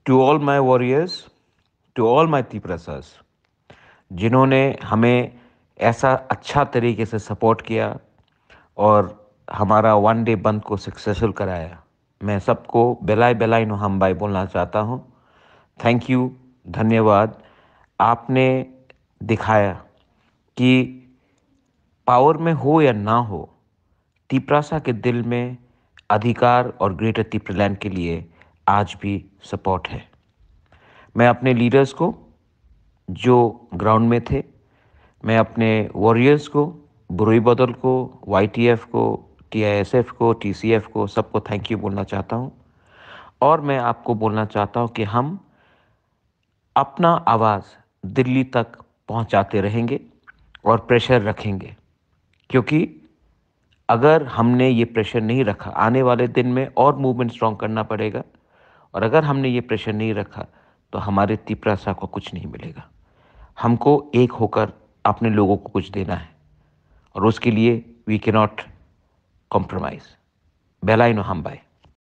To all my warriors, to all my तीपरसास, जिन्होंने हमें ऐसा अच्छा तरीके से सपोर्ट किया और हमारा वन डे बंद को सक्सेसफुल कराया, मैं सबको बेलाय बेलाय नो हम बाय बोलना चाहता हूँ। थैंक यू, धन्यवाद। आपने दिखाया कि पावर में हो या ना हो, तीपरासा के दिल में अधिकार और ग्रेटर तीपरलैंड के लिए आज भी सपोर्ट है। मैं अपने लीडर्स को जो ग्राउंड में थे, मैं अपने वॉरियर्स को, बुरुई बदल को, वाईटीएफ को, टीआईएसएफ को, टीसीएफ को, सबको थैंक यू बोलना चाहता हूँ। और मैं आपको बोलना चाहता हूँ कि हम अपना आवाज़ दिल्ली तक पहुँचाते रहेंगे और प्रेशर रखेंगे, क्योंकि अगर हमने ये प्रेशर नहीं रखा, आने वाले दिन में और मूवमेंट स्ट्रॉन्ग करना पड़ेगा। और अगर हमने ये प्रेशर नहीं रखा तो हमारे तीपरासा को कुछ नहीं मिलेगा। हमको एक होकर अपने लोगों को कुछ देना है और उसके लिए वी कैन नॉट कॉम्प्रोमाइज। बेलाइनो हम बाय।